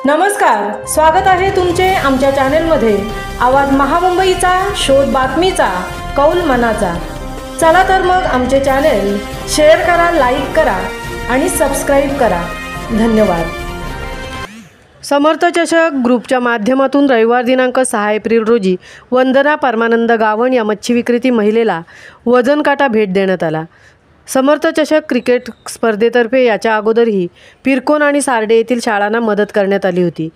नमस्कार, स्वागत आहे तुमचे आमच्या चॅनेलमध्ये। आवाज महामुंबईचा, शोध बातमीचा, कौल मनाचा। चला तर मग आमचे चॅनेल शेअर करा, लाईक करा आणि सबस्क्राइब करा। धन्यवाद। समर्थ चषक ग्रुपच्या माध्यमातून रविवार दिनांक 6 एप्रिल रोजी वंदना परमानंद गावण या मच्छी विक्रेती महिलेला वजन काटा भेट देण्यात आला। समर्थ चषक क्रिकेट स्पर्धेतर्फे याच्या अगोदरही पिरकोन आणि सार्डे येथील शाळांना मदत करण्यात आली होती।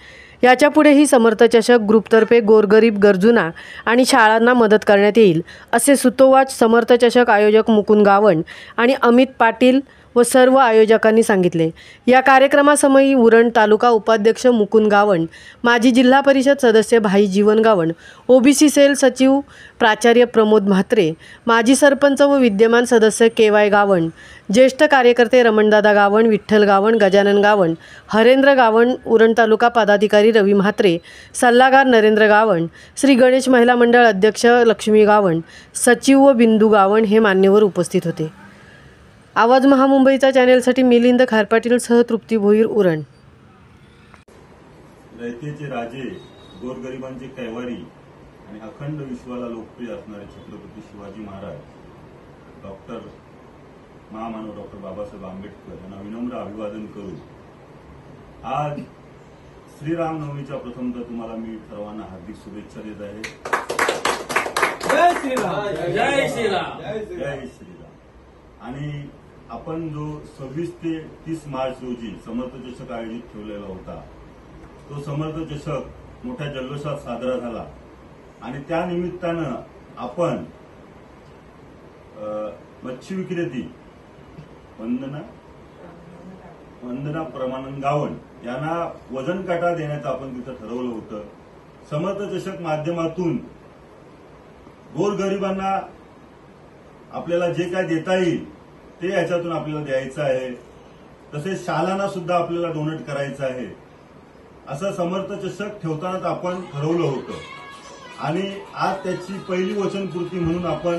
याच्या पुढेही समर्थ चषक ग्रुपतर्फे गोरगरीब गरजूंना आणि शाळांना मदत करण्यात येईल असे सुतोवाच समर्थ चषक आयोजक मुकुंद गावण आणि अमित पाटील व सर्व आयोजकांनी सांगितले। या कार्यक्रमासमयी उरण तालुका उपाध्यक्ष मुकुंद गावण, माजी जिल्हा परिषद सदस्य भाई जीवन गावण, ओबीसी सेल सचिव प्राचार्य प्रमोद म्हात्रे, माजी सरपंच व विद्यमान सदस्य केवाय गावण, ज्येष्ठ कार्यकर्ते रमणदादा गावण, विठ्ठल गावण, गजानन गावण, हरेंद्र गावण, उरण तालुका पदाधिकारी रवी म्हात्रे, सल्लागार नरेंद्र गावण, श्री गणेश महिला मंडळ अध्यक्ष लक्ष्मी गावण, सचिव व बिंदू गावण हे मान्यवर उपस्थित होते। आवाज महामुंबईचा चॅनेलसाठी मिलिंद खारपाटील सह तृप्ती भोईर, उरण। रयतेचे राजे, गोरगरिबांचे कैवारी आणि अखंड विश्वाला लोकप्रिय असणारे छत्रपती शिवाजी महाराज, महामानव डॉक्टर बाबासाहेब आंबेडकर यांना विनम्र अभिवादन करून आज श्रीरामनवमीच्या प्रथमतः तुम्हाला मी सर्वांना हार्दिक शुभेच्छा देत आहे। जय श्रीराम, जय श्रीराम, जय श्रीराम। आणि आपण जो 26 ते 30 मार्च रोजी समर्थ चषक आयोजित ठेवलेला होता, तो समर्थ चषक मोठ्या जल्लोषात साजरा झाला आणि त्या निमित्तानं आपण मच्छी विक्रेती वंदना परमानंद गावण यांना वजन काटा देण्याचं आपण तिथं ठरवलं होतं। समर्थ चषक माध्यमातून गोरगरिबांना आपल्याला जे काय देता येईल ते याच्यातून आपल्याला द्यायचं आहे, तसेच शाळांना सुद्धा आपल्याला डोनेट करायचं आहे, असं समर्थ चषक ठेवतानाच आपण ठरवलं होतं। आणि आज त्याची पहिली वचनपूर्ती म्हणून आपण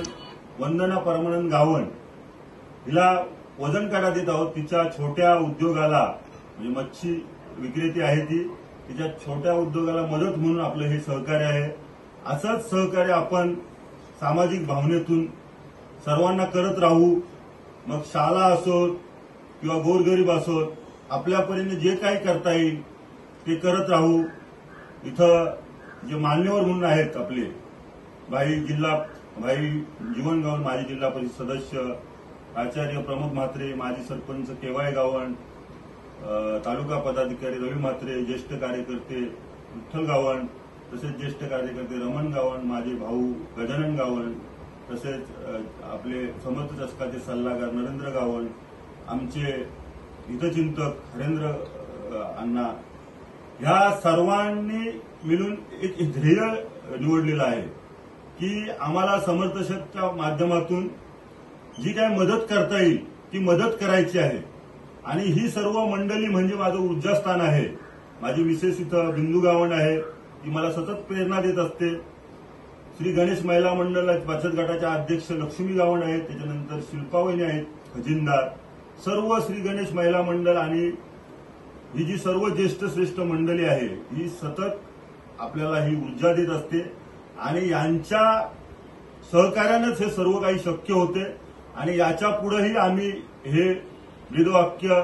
वंदना परमानंद गावण हिला वजन काटा देत आहोत। तिच्या छोट्या उद्योगाला, म्हणजे मच्छी विक्रेती आहे ती, तिच्या छोट्या उद्योगाला मदत म्हणून आपलं हे सहकार्य आहे। असंच सहकार्य आपण सामाजिक भावनेतून सर्वांना करत राहू। मग शाळा असोत किंवा गोरगरीब असोत, आपल्या परीने जे काही करता येईल ते करत राहू। इथं जे मान्यवर म्हणून आहेत आपले भाई जीवन गावण, माजी जिल्हा परिषद सदस्य, आचार्य प्रमोद म्हात्रे, माजी सरपंच केवाय गावण, तालुका पदाधिकारी रवी म्हात्रे, ज्येष्ठ कार्यकर्ते विठ्ठल गावण, तसेच ज्येष्ठ कार्यकर्ते रमण गावण, माझे भाऊ गजानन गावण, तसेच आपले समर्थ चषकाचे सल्लागार नरेंद्र गावण, आमचे हितचिंतक हरेंद्र अण्णा, ह्या सर्वांनी मिळून एक ध्येय निवडलेलं आहे की आम्हाला समर्थ चषकच्या माध्यमातून जी काय मदत करता येईल ती मदत करायची आहे। आणि ही सर्व मंडळी म्हणजे माझं ऊर्जास्थान आहे। माझी विशेष इथं बिंदू गावण आहे, ती मला सतत प्रेरणा देत असते। श्री गणेश महिला मंडळ बचत गटाच्या अध्यक्ष लक्ष्मी गावण आहेत, त्याच्यानंतर शिल्पावहिनी आहेत खजिनदार, सर्व श्री गणेश महिला मंडळ आणि ही जी सर्व ज्येष्ठ श्रेष्ठ मंडळी आहे ही सतत आपल्याला ही ऊर्जा देत असते आणि यांच्या सहकार्यानेच हे सर्व काही शक्य होते। आणि याच्या पुढेही आम्ही हे ब्रीदवाक्य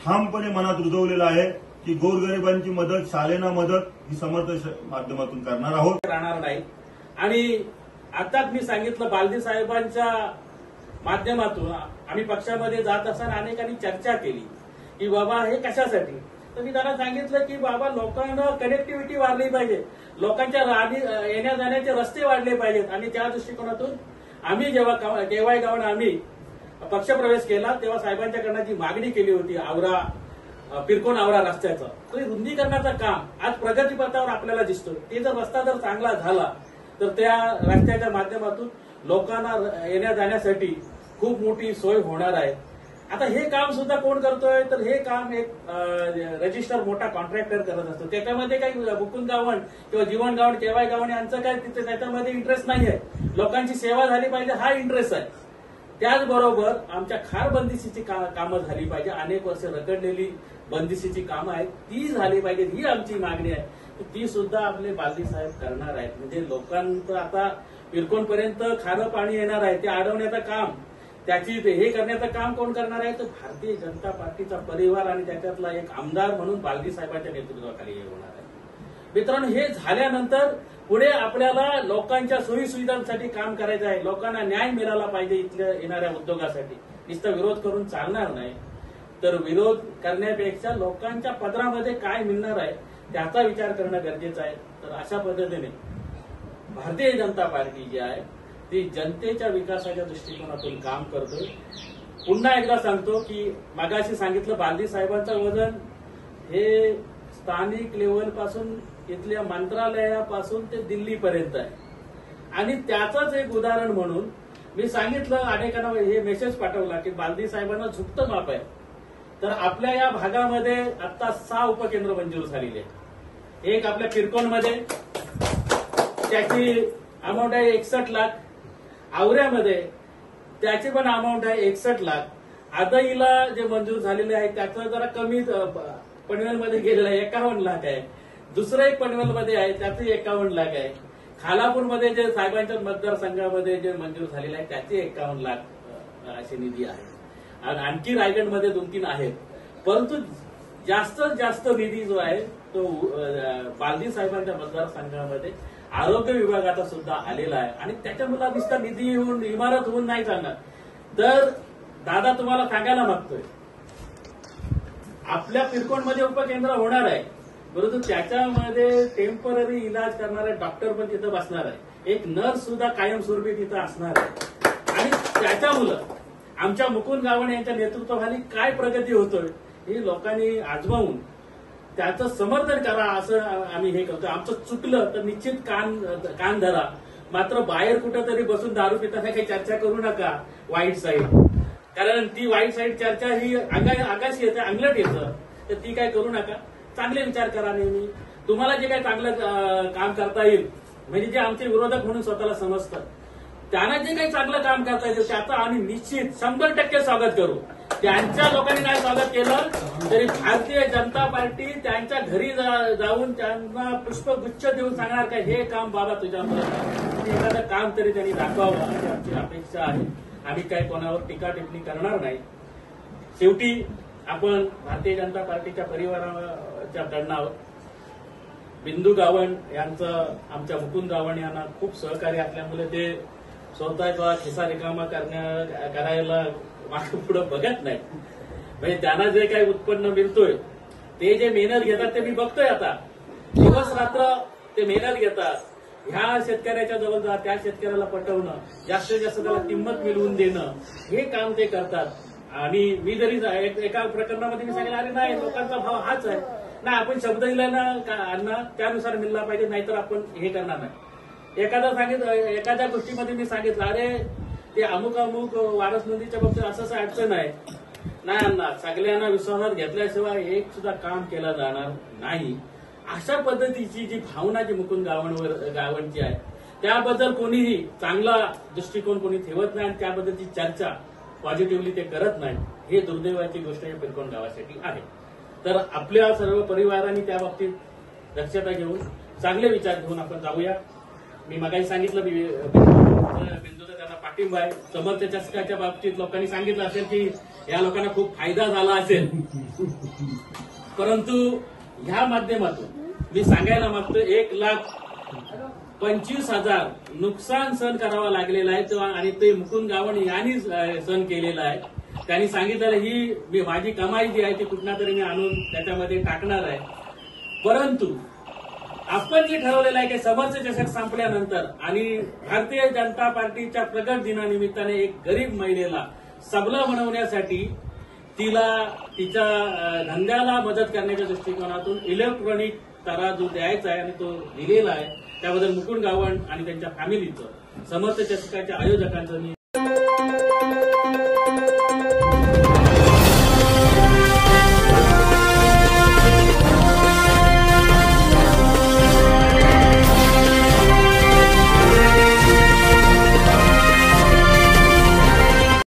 ठामपणे मनात रुजवलेलं आहे की गोरगरिबांची मदत, शालेना मदत ही समर्थ माध्यमातून करणार आहोत, राहणार नाही। आणि आताच मी सांगितलं, बालदी साहेबांच्या माध्यमातून आम्ही पक्षामध्ये जात असताना अनेकांनी चर्चा केली की बाबा हे कशासाठी, तर मी त्यांना सांगितलं की बाबा लोकांना कनेक्टिव्हिटी वाढली पाहिजे, लोकांच्या येण्या जाण्याचे रस्ते वाढले पाहिजेत। आणि त्या दृष्टिकोनातून आम्ही जेव्हा केवाय गावण आम्ही पक्षप्रवेश केला तेव्हा साहेबांच्याकडनं जी मागणी केली होती पिरकोन आवरा रस्त्याचं, तो रुंदीकरणाचं काम आज प्रगतीपथावर आपल्याला दिसतो। ते जर रस्ता जर चांगला झाला तर त्या रस्त्याच्या माध्यमातून लोकांना येण्या जाण्यासाठी खूप मोठी सोय होणार आहे। आता हे काम सुद्धा कोण करतोय, तर हे काम एक रजिस्टर मोठा कॉन्ट्रॅक्टर करत असतो। त्याच्यामध्ये काही मुकुंद गावण किंवा जीवन गावण, केवाय गावण यांचं काय त्याच्यामध्ये इंटरेस्ट नाही आहे, लोकांची सेवा झाली पाहिजे हा इंटरेस्ट आहे। त्याचबरोबर आमच्या खार बंदिशीची कामं झाली पाहिजे. अनेक वर्ष रखडलेली बंदिशीची कामं आहेत ती झाली पाहिजे, ही आमची मागणी आहे. ती सुद्धा आपले बालदी साहेब करणार आहेत. म्हणजे लोकांचं आता पिरकोणपर्यंत खारं पाणी येणार आहे, ते अडवण्याचं काम, त्याची हे करण्याचं काम कोण करणार आहे? तर भारतीय जनता पार्टीचा परिवार आणि त्याच्यातला एक आमदार म्हणून बालदी साहेबांच्या नेतृत्वाखाली हे होणार आहे. मित्रांनो, हे झाल्यानंतर पुढे आपल्याला लोकांच्या सोयी सुविधांसाठी काम करायचं आहे. लोकांना न्याय मिळाला पाहिजे इथल्या येणाऱ्या उद्योगासाठी. नुसता विरोध करून चालणार नाही. तर विरोध करण्यापेक्षा लोकांच्या पदरामध्ये काय मिळणार आहे त्याचा विचार करणं गरजेचं आहे. तर अशा पद्धतीने भारतीय जनता पार्टी जी आहे ती जनतेच्या विकासाच्या दृष्टिकोनातून काम करतोय. पुन्हा एकदा सांगतो की मागाशी सांगितलं, बालदी साहेबांचं वजन हे स्थानिक लेवल पासून इथल्या मंत्रालयापासून ते दिल्लीपर्यंत आहे. आणि त्याचंच एक उदाहरण म्हणून मी सांगितलं, अनेकांना हे मेसेज पाठवला की बालदी साहेबांना झुकतं माप आहे. तर आपल्या या भागामध्ये आता 6 उपकेंद्र मंजूर झालेली आहेत. एक आपल्या पिरकोणमध्ये, त्याची अमाऊंट आहे 61 लाख. आवऱ्यामध्ये त्याची पण अमाऊंट आहे 61 लाख. आदईला जे मंजूर झालेले आहे त्याचं जरा कमी पनवेलमध्ये गेलेलं आहे, 51 लाख आहे. दुसरं एक पनवेलमध्ये आहे त्याचे 51 लाख आहे. खालापूरमध्ये जे साहेबांच्या मतदारसंघामध्ये जे मंजूर झालेलं आहे त्याचे 51 लाख अशी निधी आहे. आणखी रायगडमध्ये 2-3 आहेत. परंतु जास्तीत जास्त निधी जो आहे तो बालदी साहेबांच्या मतदारसंघामध्ये आरोग्य विभागाचा सुद्धा आलेला आहे. आणि त्याच्यामुळे नुसता निधी येऊन इमारत होऊन नाही चालणार. तर दादा तुम्हाला सांगायला मागतोय, आपल्या पिरकोणमध्ये उपकेंद्र होणार आहे, परंतु त्याच्यामध्ये टेम्पररी इलाज करणारे डॉक्टर पण तिथं बसणार आहे. एक नर्स सुद्धा कायमस्वरूपी तिथं असणार आहे. आणि त्याच्यामुळं आमच्या मुकुंद गावणे यांच्या नेतृत्वाखाली काय प्रगती होतोय हे लोकांनी आजमावून त्याचं समर्थन करा असं आम्ही हे करतो. आमचं चुकलं तर निश्चित कान धरा, मात्र बाहेर कुठंतरी बसून दारू पिताना काही चर्चा करू नका वाईट साईड. कारण ती वाईट साईड चर्चा ही आकाशी येते, अंगलट येतं. तर ती काय करू नका. चांगले विचार करा नेहमी. तुम्हाला जे काही चांगलं काम करता येईल, म्हणजे जे आमचे विरोधक म्हणून स्वतःला समजतात, त्यांना जे काही चांगलं काम करता येईल त्याचं आम्ही निश्चित 100% स्वागत करू. त्यांच्या लोकांनी नाही स्वागत केलं तरी भारतीय जनता पार्टी त्यांच्या घरी जाऊन त्यांना पुष्पगुच्छ देऊन सांगणार काय हे काम बाबा तुझ्यापर्यंत, एखादं काम तरी त्यांनी दाखवावं अशी आमची अपेक्षा आहे. आम्ही काही कोणावर टीका टिप्पणी करणार नाही. शेवटी आपण भारतीय जनता पार्टीच्या परिवाराच्या कडनं आहोत. बिंदू गावण यांचं आमच्या मुकुंद गावण यांना खूप सहकार्य असल्यामुळे ते स्वतःचा खिसा रिकामा करायला मागे पुढे बघत नाही. म्हणजे त्यांना जे काही उत्पन्न मिळतोय ते जे मेहनत घेतात ते मी बघतोय. आता दिवस रात्र ते मेहनत घेतात. ह्या शेतकऱ्याच्या जवळ जा, त्या शेतकऱ्याला पटवणं, जास्तीत जास्त त्याला किंमत मिळवून देणं, हे काम ते करतात. आणि मी जरी एका प्रकरणामध्ये मी सांगितलं, अरे नाही लोकांचा भाव हाच आहे, नाही आपण शब्द दिला ना अण्णा त्यानुसार मिळला पाहिजे, नाहीतर आपण हे करणार नाही. एखाद्या गोष्टीमध्ये मी सांगितलं, अरे ते अमुक वारस नोंदीच्या बाबतीत असं अडचण आहे, नाही अण्णा सगळ्यांना विश्वासात घेतल्याशिवाय एक सुद्धा काम केलं जाणार नाही. अशा पद्धतीची जी भावना जी मुकुंद गावणची आहे त्याबद्दल कोणीही चांगला दृष्टिकोन कोणी ठेवत नाही आणि त्याबद्दलची चर्चा पॉझिटिव्हली ते करत नाही. हे दुर्दैवाची गोष्ट या पिरकोण गावासाठी आहे. तर आपल्या सर्व परिवारांनी त्या बाबतीत दक्षता घेऊन चांगले विचार घेऊन आपण जाऊया. मी मगाही सांगितलं बिंदूचा त्यांना पाठिंबा आहे. समर्थ चषकाच्या बाबतीत लोकांनी सांगितलं असेल की या लोकांना खूप फायदा झाला असेल, परंतु ह्या माध्यमातून मी सांगायला मागतो 1,25,000 नुकसान सहन करावं लागलेलं आहे आणि ते मुकुंद गावण यांनी सहन केलेलं आहे. त्यांनी सांगितलेलं ही माझी कमाई जी आहे ती कुठना तरी मी आणून त्याच्यामध्ये टाकणार आहे. परंतु आपण जे ठरवलेलं आहे की समर्थ चषक संपल्यानंतर आणि भारतीय जनता पार्टीच्या प्रगट दिनानिमित्ताने एक गरीब महिलेला सबला बनवण्यासाठी तिला तिच्या धंद्याला मदत करण्याच्या दृष्टिकोनातून इलेक्ट्रॉनिक तराजू द्यायचा आहे आणि तो दिलेला आहे. त्याबद्दल मुकुंद गावण आणि त्यांच्या फॅमिलीचं समर्थ चषकाच्या आयोजकांचं मी